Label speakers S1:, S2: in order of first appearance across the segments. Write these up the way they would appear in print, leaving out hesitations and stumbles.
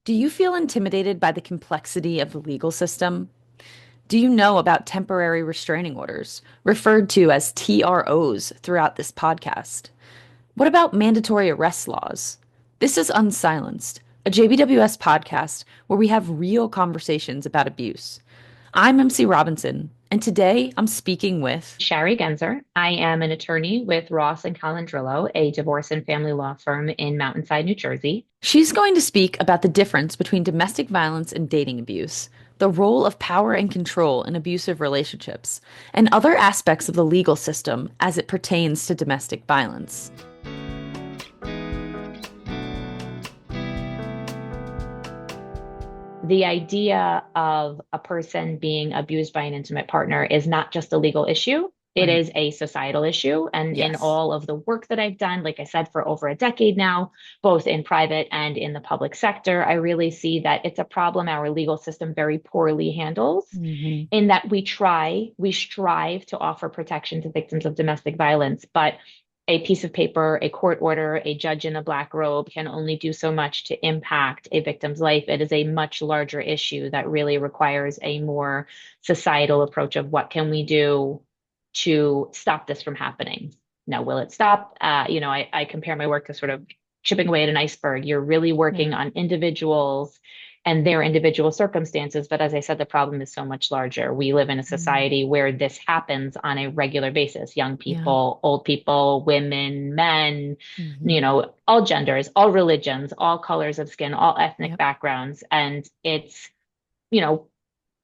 S1: Do you feel intimidated by the complexity of the legal system? Do you know about temporary restraining orders, referred to as TROs throughout this podcast? What about mandatory arrest laws? This is Unsilenced, a JBWS podcast where we have real conversations about abuse. I'm MC Robinson, and today I'm speaking with
S2: Shari Genser. I am an attorney with Ross and Colandrillo, a divorce and family law firm in Mountainside, New Jersey.
S1: She's going to speak about the difference between domestic violence and dating abuse, the role of power and control in abusive relationships, and other aspects of the legal system as it pertains to domestic violence.
S2: The idea of a person being abused by an intimate partner is not just a legal issue. It
S1: Right.
S2: is a societal issue. And in
S1: Yes.
S2: all of the work that I've done, like I said, for over a decade now, both in private and in the public sector, I really see that it's a problem our legal system very poorly handles,
S1: Hmm.
S2: in that we strive to offer protection to victims of domestic violence, but a piece of paper, a court order, a judge in a black robe can only do so much to impact a victim's life. It is a much larger issue that really requires a more societal approach of what can we do to stop this from happening. Now, will it stop? I compare my work to sort of chipping away at an iceberg. You're really
S1: Yeah.
S2: working on individuals and their individual circumstances. But as I said, the problem is so much larger. We live in a
S1: Mm.
S2: society where this happens on a regular basis. Young
S1: Yeah.
S2: people, old people, women, men,
S1: Hmm.
S2: all genders, all religions, all colors of skin, all ethnic
S1: Yep.
S2: backgrounds. And it's, you know,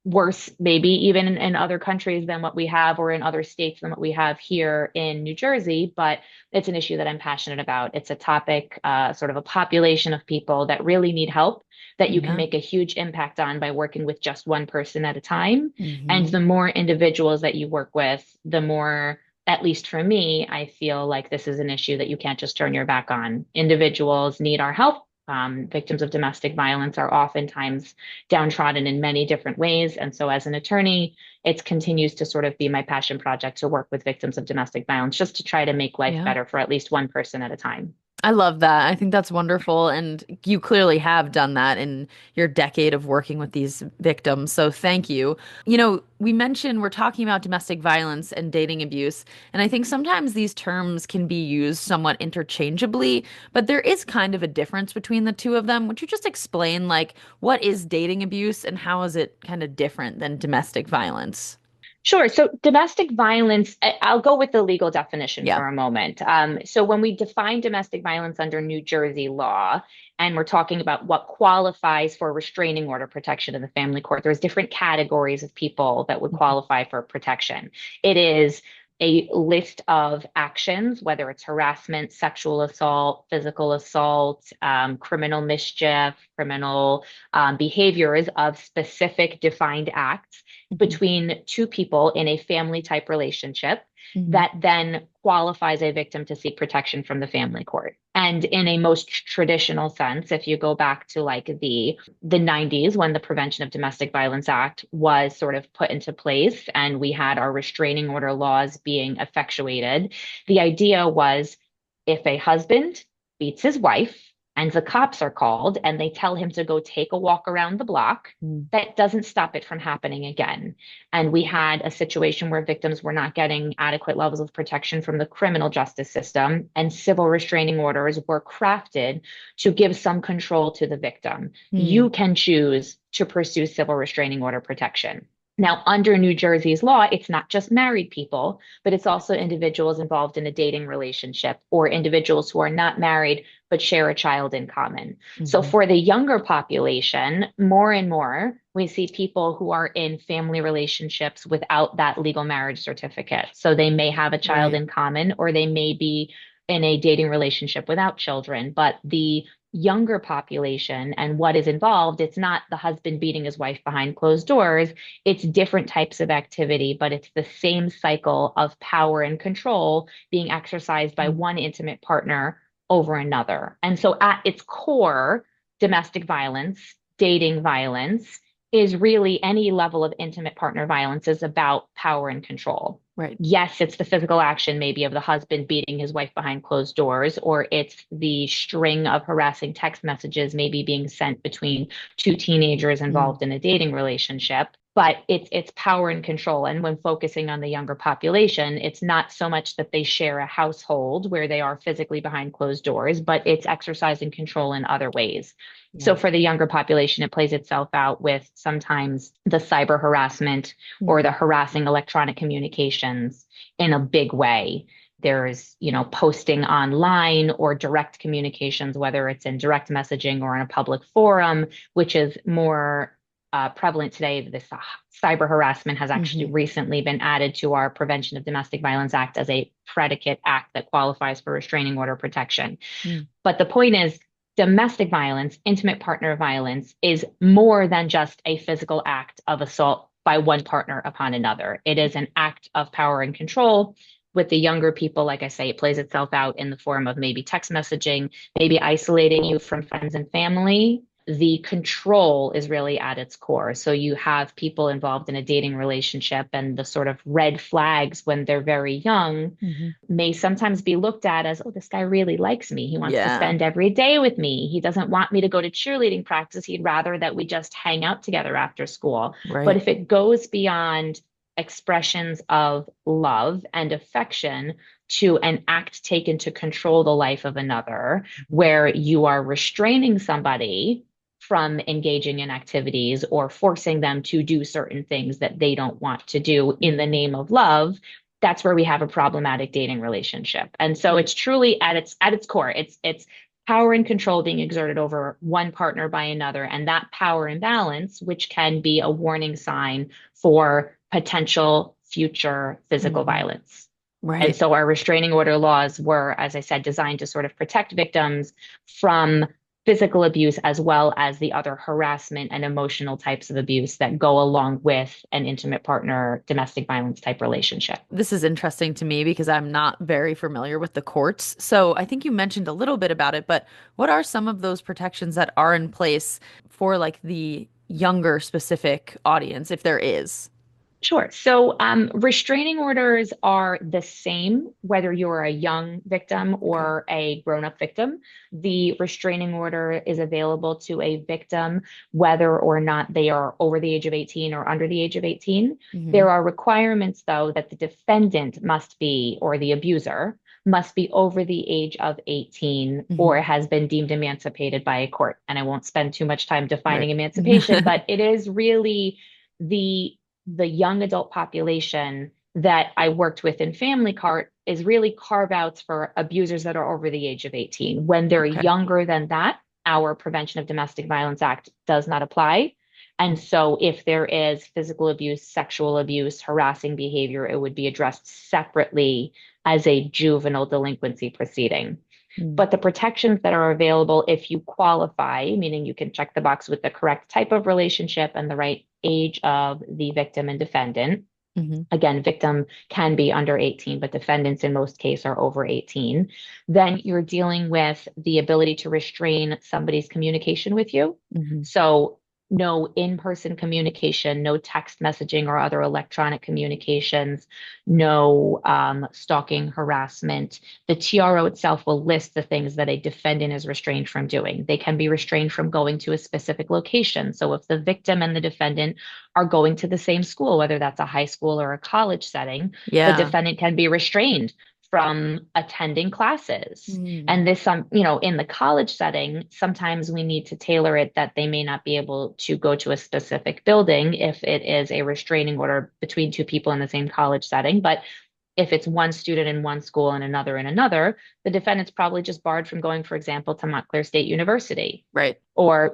S2: worse, maybe even in other countries than what we have, or in other states than what we have here in New Jersey. But it's an issue that I'm passionate about. It's a topic, sort of a population of people that really need help, that you can
S1: Yeah.
S2: make a huge impact on by working with just one person at a time.
S1: Hmm.
S2: And the more individuals that you work with, the more, at least for me, I feel like this is an issue that you can't just turn your back on. Individuals need our help. Victims of domestic violence are oftentimes downtrodden in many different ways. And so, as an attorney, it continues to sort of be my passion project to work with victims of domestic violence, just to try to make life
S1: Yeah.
S2: better for at least one person at a time.
S1: I love that. I think that's wonderful. And you clearly have done that in your decade of working with these victims. So thank you. We mentioned we're talking about domestic violence and dating abuse. And I think sometimes these terms can be used somewhat interchangeably, but there is kind of a difference between the two of them. Would you just explain, like, what is dating abuse and how is it kind of different than domestic violence?
S2: Sure. So domestic violence, I'll go with the legal definition
S1: Yeah.
S2: for a moment. So when we define domestic violence under New Jersey law, and we're talking about what qualifies for restraining order protection in the family court, there's different categories of people that would qualify for protection. It is a list of actions, whether it's harassment, sexual assault, physical assault, criminal mischief, criminal behaviors of specific defined acts
S1: Mhm.
S2: between two people in a family type relationship
S1: Mhm.
S2: that then qualifies a victim to seek protection from the family court. And in a most traditional sense, if you go back to like the 90s, when the Prevention of Domestic Violence Act was sort of put into place and we had our restraining order laws being effectuated, the idea was, if a husband beats his wife and the cops are called and they tell him to go take a walk around the block,
S1: Mhm.
S2: that doesn't stop it from happening again. And we had a situation where victims were not getting adequate levels of protection from the criminal justice system, and civil restraining orders were crafted to give some control to the victim.
S1: Mhm.
S2: You can choose to pursue civil restraining order protection. Now, under New Jersey's law, it's not just married people, but it's also individuals involved in a dating relationship, or individuals who are not married but share a child in common. So
S1: Mhm.
S2: for the younger population, more and more, we see people who are in family relationships without that legal marriage certificate. So they may have a child
S1: Right.
S2: in common, or they may be in a dating relationship without children. But the younger population and what is involved, it's not the husband beating his wife behind closed doors. It's different types of activity, but it's the same cycle of power and control being exercised by
S1: Mhm.
S2: one intimate partner over another. And so at its core, domestic violence, dating violence is really any level of intimate partner violence is about power and control.
S1: Right.
S2: Yes, it's the physical action maybe of the husband beating his wife behind closed doors, or it's the string of harassing text messages maybe being sent between two teenagers
S1: Mm.
S2: involved in a dating relationship. But it's power and control. And when focusing on the younger population, it's not so much that they share a household where they are physically behind closed doors, but it's exercising control in other ways. So
S1: Yeah.
S2: for the younger population, it plays itself out with sometimes the cyber harassment or
S1: Mm.
S2: the harassing electronic communications in a big way. There's, posting online or direct communications, whether it's in direct messaging or in a public forum, which is more prevalent today. This cyber harassment has actually
S1: Hmm.
S2: recently been added to our Prevention of Domestic Violence Act as a predicate act that qualifies for restraining order protection.
S1: Mm.
S2: But the point is, domestic violence, intimate partner violence, is more than just a physical act of assault by one partner upon another. It is an act of power and control. With the younger people, like I say, it plays itself out in the form of maybe text messaging, maybe isolating you from friends and family. The control is really at its core. So you have people involved in a dating relationship, and the sort of red flags when they're very young
S1: Hmm.
S2: may sometimes be looked at as, oh, this guy really likes me. He wants to
S1: Yeah.
S2: spend every day with me. He doesn't want me to go to cheerleading practice. He'd rather that we just hang out together after school. But
S1: Right.
S2: if it goes beyond expressions of love and affection to an act taken to control the life of another, where you are restraining somebody from engaging in activities or forcing them to do certain things that they don't want to do in the
S1: Mm.
S2: name of love, that's where we have a problematic dating relationship. And so
S1: Right.
S2: it's truly at its core, it's power and control being exerted over one partner by another, and that power imbalance, which can be a warning sign for potential future physical
S1: Hmm.
S2: violence. And
S1: Right.
S2: so our restraining order laws were, as I said, designed to sort of protect victims from physical abuse as well as the other harassment and emotional types of abuse that go along with an intimate partner domestic violence type relationship.
S1: This is interesting to me because I'm not very familiar with the courts. So I think you mentioned a little bit about it, but what are some of those protections that are in place for like the younger specific audience, if there is?
S2: Sure. So, restraining orders are the same whether you're a young victim
S1: Okay.
S2: or a grown-up victim. The restraining order is available to a victim whether or not they are over the age of 18 or under the age of 18.
S1: Hmm.
S2: There are requirements, though, that the defendant must be, or the abuser must be over the age of 18 or
S1: Hmm.
S2: has been deemed emancipated by a court. And I won't spend too much time defining
S1: Right.
S2: emancipation, but it is really the the young adult population that I worked with in Family Court is really carve outs for abusers that are over the age of 18. When they're
S1: Okay.
S2: younger than that, our Prevention of Domestic Violence Act does not apply. And so if there is physical abuse, sexual abuse, harassing behavior, it would be addressed separately as a juvenile delinquency proceeding.
S1: Mm.
S2: But the protections that are available if you qualify, meaning you can check the box with the correct type of relationship and the right age of the victim and defendant.
S1: Hmm.
S2: Again, victim can be under 18, but defendants in most cases are over 18. Then you're dealing with the ability to restrain somebody's communication with you.
S1: Hmm.
S2: So no in-person communication, no text messaging or other electronic communications, no stalking, harassment. The TRO itself will list the things that a defendant is restrained from doing. They can be restrained from going to a specific location. So if the victim and the defendant are going to the same school, whether that's a high school or a college setting, the
S1: Yeah.
S2: defendant can be restrained from attending classes.
S1: Mm.
S2: And this, in the college setting, sometimes we need to tailor it that they may not be able to go to a specific building if it is a restraining order between two people in the same college setting. But if it's one student in one school and another in another, the defendant's probably just barred from going, for example, to Montclair State University
S1: Right.
S2: or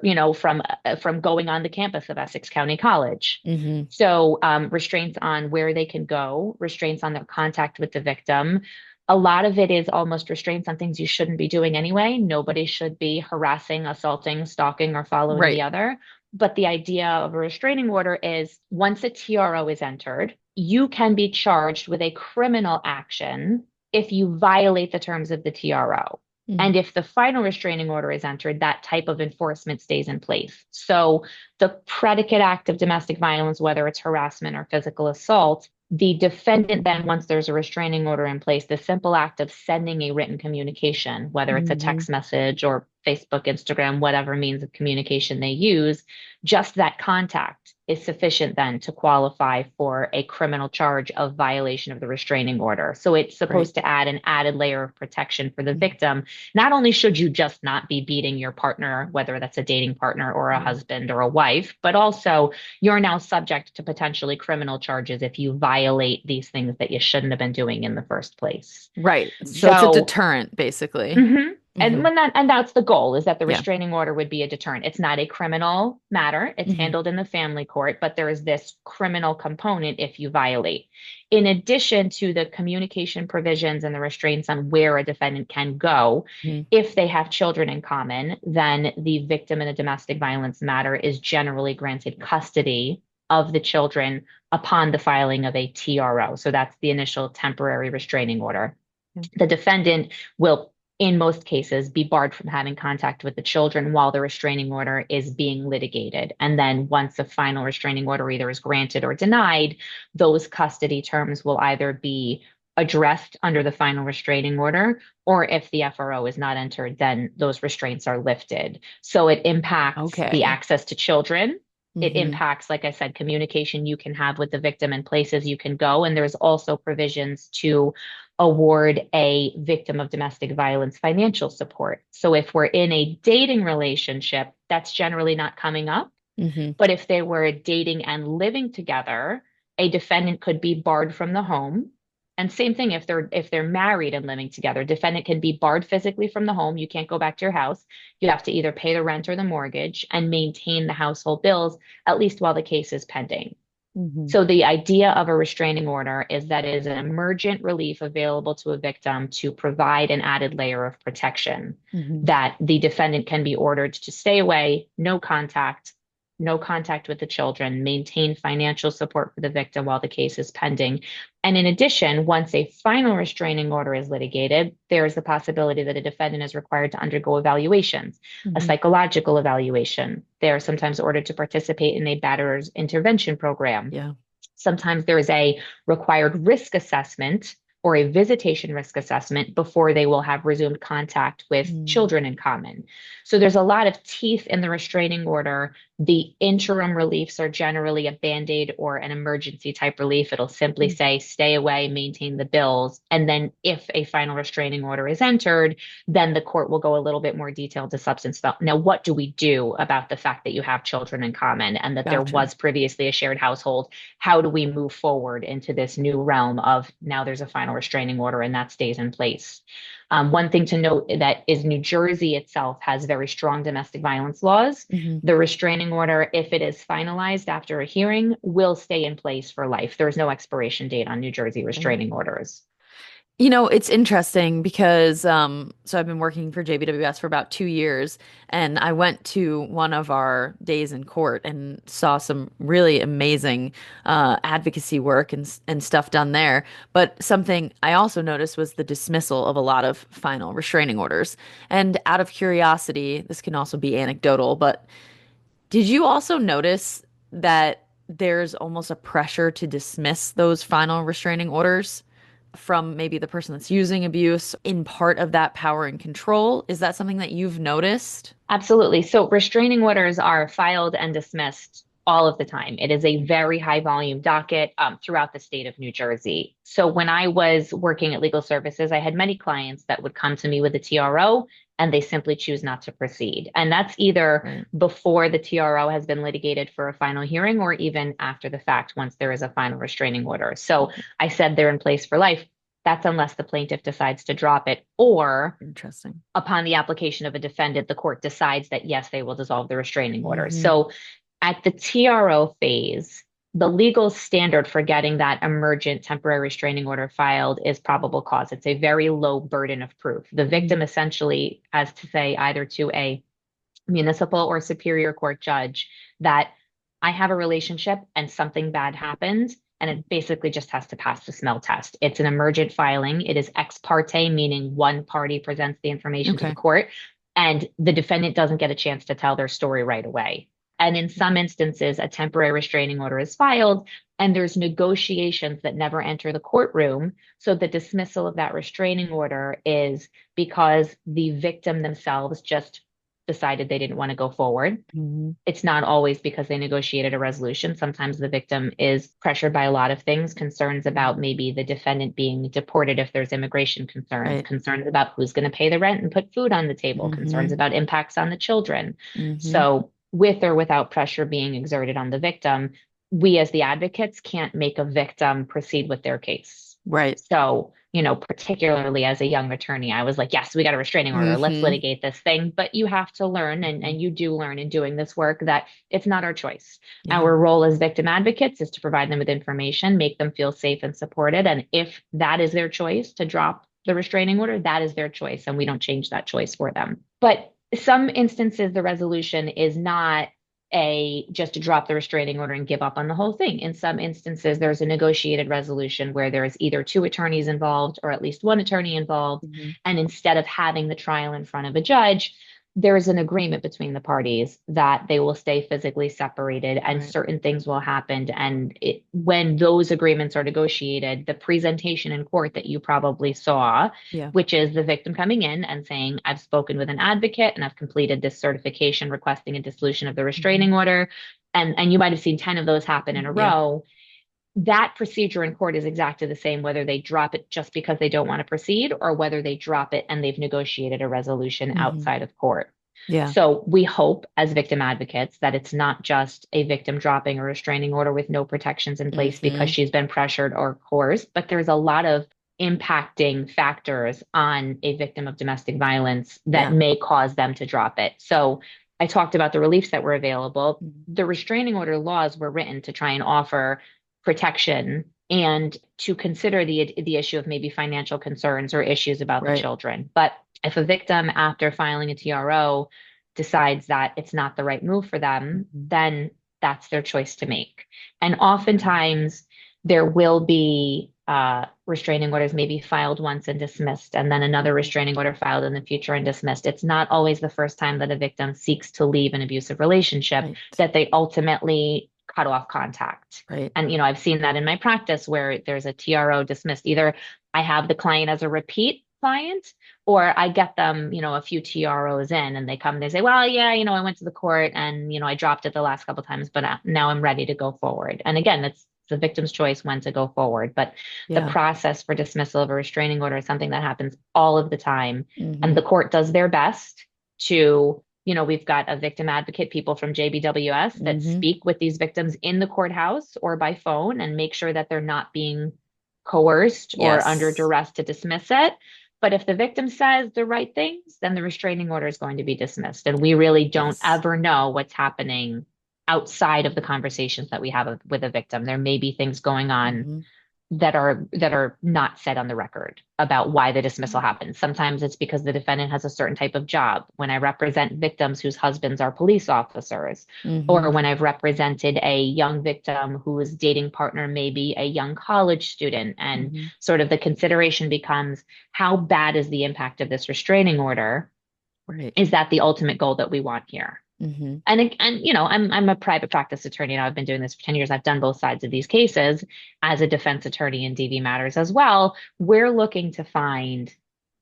S2: from going on the campus of Essex County College.
S1: Hmm.
S2: So restraints on where they can go, restraints on their contact with the victim. A lot of it is almost restraints on things you shouldn't be doing anyway. Nobody should be harassing, assaulting, stalking, or following the
S1: Right.
S2: other. But the idea of a restraining order is once a TRO is entered, you can be charged with a criminal action if you violate the terms of the TRO.
S1: Hmm.
S2: And if the final restraining order is entered, that type of enforcement stays in place. So the predicate act of domestic violence, whether it's harassment or physical assault, The defendant then, once there's a restraining order in place, the simple act of sending a written communication, whether it's a
S1: Hmm.
S2: text message or Facebook, Instagram, whatever means of communication they use, just that contact is sufficient then to qualify for a criminal charge of violation of the restraining order. So it's
S1: Right.
S2: supposed to add an added layer of protection for the
S1: Mhm.
S2: victim. Not only should you just not be beating your partner, whether that's a dating partner or a
S1: Yeah.
S2: husband or a wife, but also you're now subject to potentially criminal charges if you violate these things that you shouldn't have been doing in the first place.
S1: Right. So it's a
S2: So,
S1: deterrent, basically.
S2: mhm. And
S1: Hmm.
S2: and that's the goal is that the
S1: Yeah.
S2: restraining order would be a deterrent. It's not a criminal matter. It's
S1: Hmm.
S2: handled in the family court, but there is this criminal component if you violate. In addition to the communication provisions and the restraints on where a defendant can go,
S1: Hmm.
S2: if they have children in common, then the victim in a domestic violence matter is generally granted custody of the children upon the filing of a TRO. So that's the initial temporary restraining order.
S1: Yeah.
S2: The defendant will, in most cases, be barred from having contact with the children while the restraining order is being litigated. And then once a final restraining order either is granted or denied, those custody terms will either be addressed under the final restraining order, or if the FRO is not entered, then those restraints are lifted. So it impacts the
S1: Okay.
S2: access to children. It
S1: Hmm.
S2: impacts, like I said, communication you can have with the victim and places you can go. And there's also provisions to award a victim of domestic violence financial support. So if we're in a dating relationship, that's generally not coming up.
S1: Hmm.
S2: But if they were dating and living together, a defendant could be barred from the home. And same thing if they're married and living together, defendant can be barred physically from the home. You can't go back to your house. You have to either pay the rent or the mortgage and maintain the household bills at least while the case is pending.
S1: Hmm.
S2: So the idea of a restraining order is that it is an emergent relief available to a victim to provide an added layer of protection
S1: Hmm.
S2: that the defendant can be ordered to stay away, no contact with the children, maintain financial support for the victim while the case is pending. And in addition, once a final restraining order is litigated, there is the possibility that a defendant is required to undergo evaluations, a
S1: Hmm.
S2: psychological evaluation. They are sometimes ordered to participate in a batterer's intervention program.
S1: Yeah.
S2: Sometimes there is a required risk assessment or a visitation risk assessment before they will have resumed contact with
S1: Mm.
S2: children in common. So there's a lot of teeth in the restraining order. The interim reliefs are generally a band-aid or an emergency type relief. It'll simply say stay away, maintain the bills. And then if a final restraining order is entered, then the court will go a little bit more detailed to substance. Now, what do we do about the fact that you have children in common and that there
S1: Gotcha.
S2: was previously a shared household? How do we move forward into this new realm of now there's a final restraining order and that stays in place? One thing to note that is New Jersey itself has very strong domestic violence laws.
S1: Hmm.
S2: The restraining order, if it is finalized after a hearing, will stay in place for life. There's no expiration date on New Jersey restraining orders.
S1: It's interesting because so I've been working for JBWS for about 2 years, and I went to one of our days in court and saw some really amazing advocacy work and stuff done there. But something I also noticed was the dismissal of a lot of final restraining orders. And out of curiosity, this can also be anecdotal, but did you also notice that there's almost a pressure to dismiss those final restraining orders from maybe the person that's using abuse in part of that power and control? Is that something that you've noticed?
S2: Absolutely. So restraining orders are filed and dismissed all of the time. It is a very high volume docket throughout the state of New Jersey. So when I was working at legal services, I had many clients that would come to me with a TRO and they simply choose not to proceed. And that's either
S1: Right.
S2: before the TRO has been litigated for a final hearing or even after the fact once there is a final restraining order. So I said they're in place for life. That's unless the plaintiff decides to drop it or
S1: Interesting.
S2: upon the application of a defendant, the court decides that yes, they will dissolve the restraining order.
S1: Hmm.
S2: So at the TRO phase, the legal standard for getting that emergent temporary restraining order filed is probable cause. It's a very low burden of proof. The
S1: Hmm.
S2: victim essentially has to say either to a municipal or superior court judge that I have a relationship and something bad happened. And it basically just has to pass the smell test. It's an emergent filing. It is ex parte, meaning one party presents the information to the
S1: Okay.
S2: court, and the defendant doesn't get a chance to tell their story right away. And in some instances, a temporary restraining order is filed and there's negotiations that never enter the courtroom. So the dismissal of that restraining order is because the victim themselves just decided they didn't want to go forward.
S1: Hmm.
S2: It's not always because they negotiated a resolution. Sometimes the victim is pressured by a lot of things, concerns about maybe the defendant being deported if there's immigration concerns,
S1: Right.
S2: concerns about who's going to pay the rent and put food on the table, concerns
S1: Hmm.
S2: about impacts on the children.
S1: Hmm.
S2: So, with or without pressure being exerted on the victim, we as the advocates can't make a victim proceed with their case.
S1: Right.
S2: So, particularly as a young attorney, I was like, yes, we got a restraining order. Let's
S1: Hmm.
S2: litigate this thing. But you have to learn,
S1: Hmm.
S2: and you do learn in doing this work, that it's not our choice.
S1: Yeah.
S2: Our role as victim advocates is to provide them with information, make them feel safe and supported. And if that is their choice to drop the restraining order, that is their choice. And we don't change that choice for them. But some instances, the resolution is not a just to drop the restraining order and give up on the whole thing. In some instances, there's a negotiated resolution where there is either two attorneys involved or at least one attorney involved.
S1: Hmm.
S2: And instead of having the trial in front of a judge, there is an agreement between the parties that they will stay physically separated and
S1: Right.
S2: certain things will happen. And when those agreements are negotiated, the presentation in court that you probably saw,
S1: Yeah.
S2: which is the victim coming in and saying, I've spoken with an advocate and I've completed this certification requesting a dissolution of the
S1: Hmm.
S2: restraining order. And you might have seen 10 of those happen in a
S1: Yeah.
S2: row. That procedure in court is exactly the same, whether they drop it just because they don't want to proceed or whether they drop it and they've negotiated a resolution
S1: Hmm.
S2: outside of court.
S1: Yeah.
S2: So we hope as victim advocates that it's not just a victim dropping a restraining order with no protections in place because
S1: Hmm.
S2: she's been pressured or coerced, but there's a lot of impacting factors on a victim of domestic violence that
S1: Yeah.
S2: may cause them to drop it. So I talked about the reliefs that were available.
S1: Mhm.
S2: The restraining order laws were written to try and offer protection and to consider the issue of maybe financial concerns or issues about the
S1: Right.
S2: children. But if a victim, after filing a TRO, decides that it's not the right move for them,
S1: Hmm.
S2: then that's their choice to make. And oftentimes there will be restraining orders maybe filed once and dismissed, and then another restraining order filed in the future and dismissed. It's not always the first time that a victim seeks to leave an abusive relationship
S1: Right.
S2: that they ultimately cut off contact.
S1: Right.
S2: And, I've seen that in my practice where there's a TRO dismissed. Either I have the client as a repeat client or I get them, a few TROs in and they come and they say, well, yeah, I went to the court and, I dropped it the last couple of times, but now I'm ready to go forward. And again, it's the victim's choice when to go forward. But the
S1: Yeah.
S2: process for dismissal of a restraining order is something that happens all of the time. And
S1: Hmm.
S2: the court does their best to, we've got a victim advocate, people from JBWS that
S1: Hmm.
S2: speak with these victims in the courthouse or by phone and make sure that they're not being coerced or under
S1: Yes.
S2: duress to dismiss it. But if the victim says the right things, then the restraining order is going to be dismissed. And we really don't
S1: Yes.
S2: ever know what's happening outside of the conversations that we have with a victim. There may be things going on
S1: Hmm.
S2: that are not said on the record about why the dismissal happens. Sometimes it's because the defendant has a certain type of job. When I represent victims whose husbands are police officers, or
S1: Hmm.
S2: when I've represented a young victim whose dating partner may be a young college student, and
S1: Hmm.
S2: sort of the consideration becomes how bad is the impact of this restraining order?
S1: Right.
S2: Is that the ultimate goal that we want here?
S1: Hmm.
S2: And I'm a private practice attorney now. I've been doing this for 10 years. I've done both sides of these cases as a defense attorney in DV matters as well. We're looking to find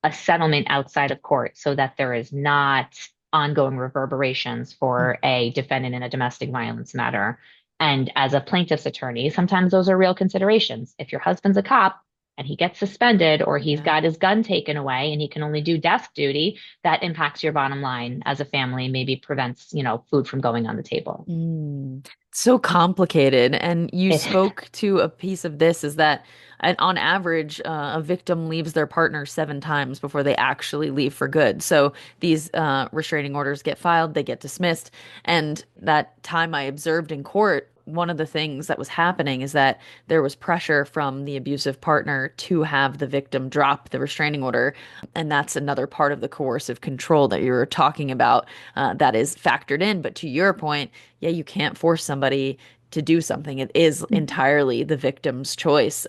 S2: a settlement outside of court so that there is not ongoing reverberations for a defendant in a domestic violence matter. And as a plaintiff's attorney, sometimes those are real considerations. If your husband's a cop and he gets suspended or he's
S1: Yeah.
S2: got his gun taken away and he can only do desk duty, that impacts your bottom line as a family, maybe prevents, food from going on the table.
S1: Mm. So complicated. And you
S2: It,
S1: spoke to a piece of this is that on average, a victim leaves their partner 7 times before they actually leave for good. So these restraining orders get filed, they get dismissed. And that time I observed in court, one of the things that was happening is that there was pressure from the abusive partner to have the victim drop the restraining order. And that's another part of the coercive control that you were talking about that is factored in. But to your point, yeah, you can't force somebody to do something. It is entirely the victim's choice,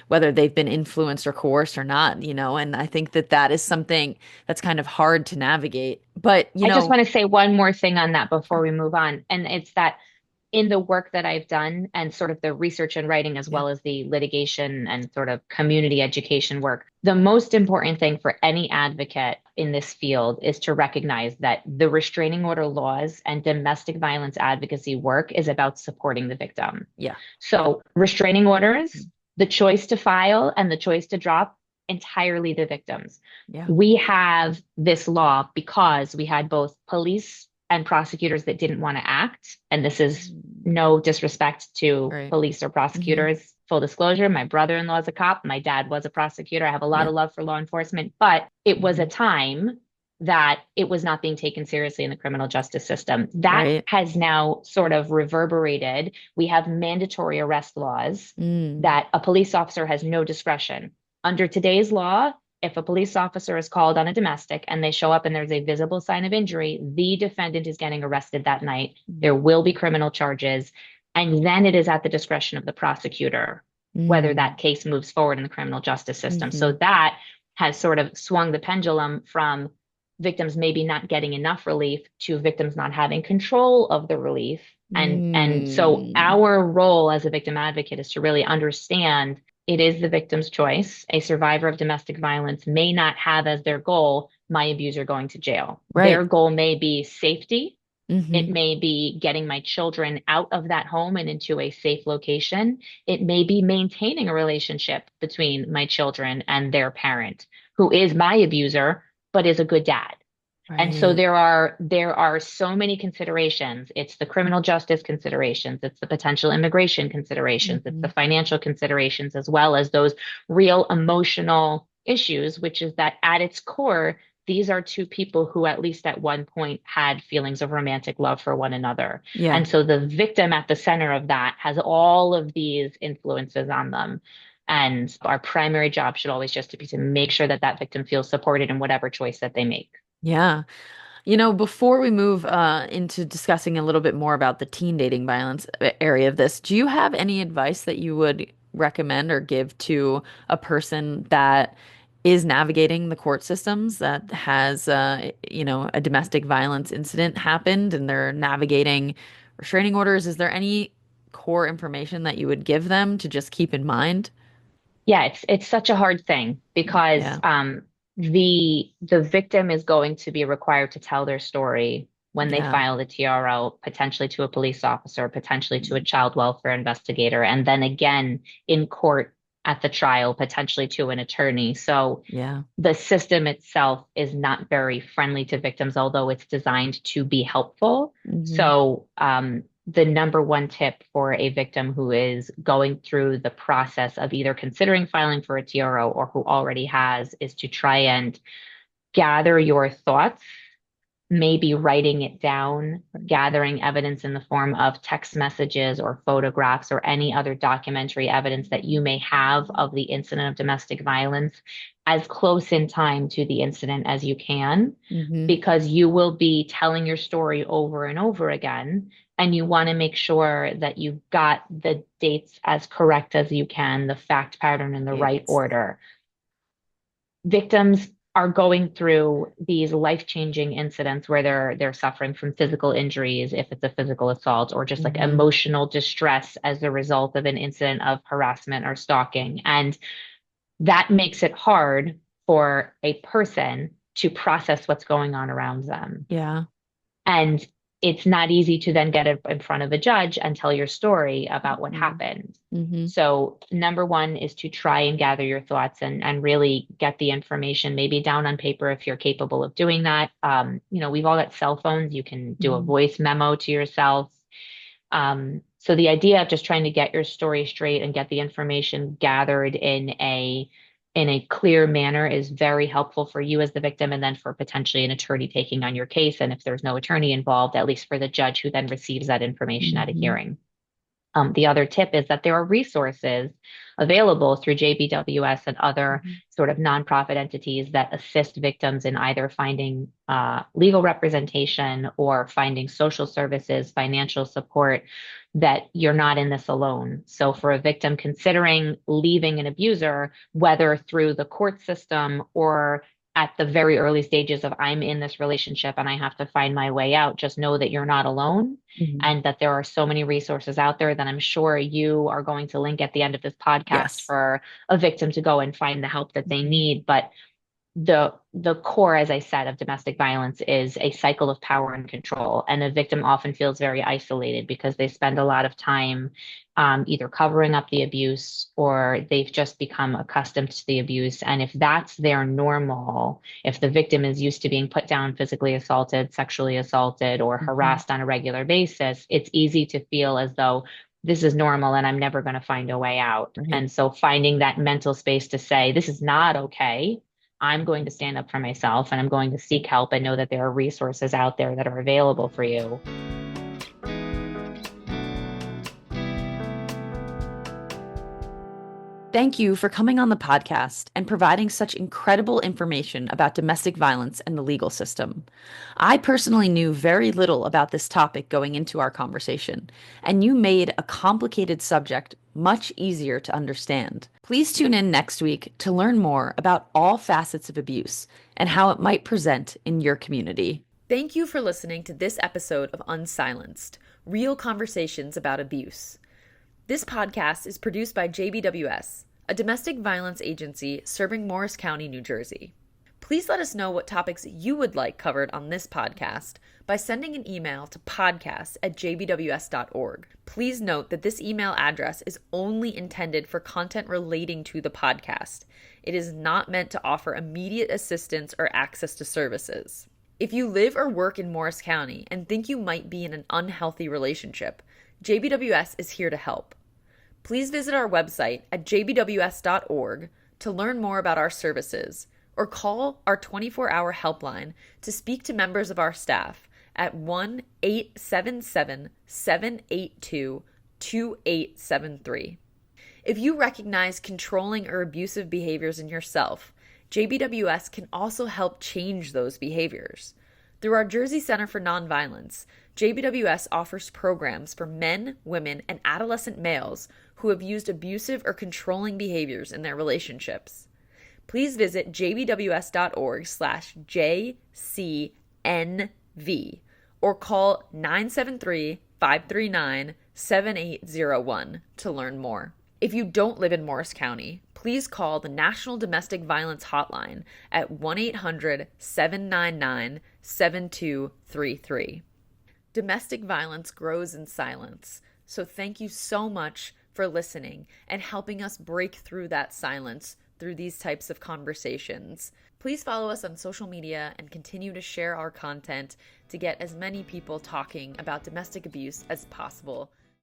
S1: whether they've been influenced or coerced or not, and I think that that is something that's kind of hard to navigate. But,
S2: I just want to say one more thing on that before we move on. And it's that in the work that I've done and sort of the research and writing, as
S1: yeah,
S2: well as the litigation and sort of community education work, the most important thing for any advocate in this field is to recognize that the restraining order laws and domestic violence advocacy work is about supporting the victim.
S1: yeah,
S2: So, restraining orders, the choice to file and the choice to drop, entirely the victims.
S1: yeah,
S2: We have this law because we had both police and prosecutors that didn't want to act. And this is no disrespect to
S1: right.
S2: police or
S1: Hmm.
S2: prosecutors. Full disclosure, my brother-in-law is a cop. My dad was a prosecutor. I have a lot
S1: Yeah.
S2: of love for law enforcement, but it was a
S1: Hmm.
S2: time that it was not being taken seriously in the criminal justice system. That
S1: Right.
S2: has now sort of reverberated. We have mandatory arrest laws
S1: Mm.
S2: that a police officer has no discretion. Under today's law, if a police officer is called on a domestic and they show up and there's a visible sign of injury, the defendant is getting arrested that night. There will be criminal charges. And then it is at the discretion of the prosecutor whether
S1: Mm.
S2: that case moves forward in the criminal justice system. So
S1: Hmm.
S2: that has sort of swung the pendulum from victims maybe not getting enough relief to victims not having control of the relief. And so
S1: Mm.
S2: our role as a victim advocate is to really understand it is the victim's choice. A survivor of domestic violence may not have as their goal, my abuser going to jail.
S1: Right.
S2: Their goal may be safety. It
S1: Hmm.
S2: may be getting my children out of that home and into a safe location. It may be maintaining a relationship between my children and their parent, who is my abuser, but is a good dad. And so
S1: Right.
S2: there are so many considerations. It's the criminal justice considerations, it's the potential immigration considerations, it's
S1: Hmm.
S2: the financial considerations, as well as those real emotional issues, which is that at its core, these are two people who at least at one point had feelings of romantic love for one another.
S1: Yeah.
S2: And so the victim at the center of that has all of these influences on them. And our primary job should always just be to make sure that that victim feels supported in whatever choice that they make.
S1: Yeah. Before we move into discussing a little bit more about the teen dating violence area of this, do you have any advice that you would recommend or give to a person that is navigating the court systems that has, a domestic violence incident happened and they're navigating restraining orders? Is there any core information that you would give them to just keep in mind?
S2: Yeah, it's such a hard thing because
S1: Yeah.
S2: the victim is going to be required to tell their story when they
S1: Yeah.
S2: file the TRO, potentially to a police officer, potentially to a child welfare investigator, and then again in court at the trial, potentially to an attorney. So
S1: Yeah.
S2: the system itself is not very friendly to victims, although it's designed to be helpful.
S1: Hmm.
S2: So, the number one tip for a victim who is going through the process of either considering filing for a TRO or who already has is to try and gather your thoughts, maybe writing it down, gathering evidence in the form of text messages or photographs or any other documentary evidence that you may have of the incident of domestic violence as close in time to the incident as you can,
S1: Hmm.
S2: because you will be telling your story over and over again. And you want to make sure that you've got the dates as correct as you can, the fact pattern in the right
S1: Right.
S2: order. Victims are going through these life-changing incidents where they're suffering from physical injuries if it's a physical assault, or just like
S1: Hmm.
S2: emotional distress as a result of an incident of harassment or stalking. And that makes it hard for a person to process what's going on around them.
S1: Yeah.
S2: And it's not easy to then get in front of a judge and tell your story about what
S1: Hmm.
S2: happened.
S1: Hmm.
S2: So, number one is to try and gather your thoughts and really get the information maybe down on paper if you're capable of doing that. We've all got cell phones. You can do a
S1: Hmm.
S2: voice memo to yourself. So the idea of just trying to get your story straight and get the information gathered in a clear manner is very helpful for you as the victim, and then for potentially an attorney taking on your case. And if there's no attorney involved, at least for the judge who then receives that information at a
S1: Hmm.
S2: hearing. The other tip is that there are resources available through JBWS and other
S1: Mhm.
S2: sort of nonprofit entities that assist victims in either finding legal representation or finding social services, financial support, that you're not in this alone. So, for a victim considering leaving an abuser, whether through the court system or at the very early stages of I'm in this relationship and I have to find my way out, just know that you're not alone
S1: Mhm.
S2: and that there are so many resources out there that I'm sure you are going to link at the end of this podcast
S1: Yes.
S2: for a victim to go and find the help that they
S1: Mhm.
S2: need. But the core, as I said, of domestic violence is a cycle of power and control. And a victim often feels very isolated because they spend a lot of time either covering up the abuse or they've just become accustomed to the abuse. And if that's their normal, if the victim is used to being put down, physically assaulted, sexually assaulted, or
S1: Mhm.
S2: harassed on a regular basis, it's easy to feel as though this is normal and I'm never going to find a way out.
S1: Right.
S2: And so finding that mental space to say, this is not okay. I'm going to stand up for myself and I'm going to seek help and know that there are resources out there that are available for you.
S1: Thank you for coming on the podcast and providing such incredible information about domestic violence and the legal system. I personally knew very little about this topic going into our conversation, and you made a complicated subject much easier to understand. Please tune in next week to learn more about all facets of abuse and how it might present in your community. Thank you for listening to this episode of Unsilenced, Real Conversations about Abuse. This podcast is produced by JBWS, a domestic violence agency serving Morris County, New Jersey. Please let us know what topics you would like covered on this podcast by sending an email to podcast@jbws.org. Please note that this email address is only intended for content relating to the podcast. It is not meant to offer immediate assistance or access to services. If you live or work in Morris County and think you might be in an unhealthy relationship, JBWS is here to help. Please visit our website at jbws.org to learn more about our services or call our 24-hour helpline to speak to members of our staff at 1-877-782-2873. If you recognize controlling or abusive behaviors in yourself, JBWS can also help change those behaviors. Through our Jersey Center for Nonviolence, JBWS offers programs for men, women, and adolescent males who have used abusive or controlling behaviors in their relationships. Please visit jbws.org/JCNV or call 973-539-7801 to learn more. If you don't live in Morris County, please call the National Domestic Violence Hotline at 1-800-799-7233. Domestic violence grows in silence, so thank you so much for listening and helping us break through that silence through these types of conversations. Please follow us on social media and continue to share our content to get as many people talking about domestic abuse as possible.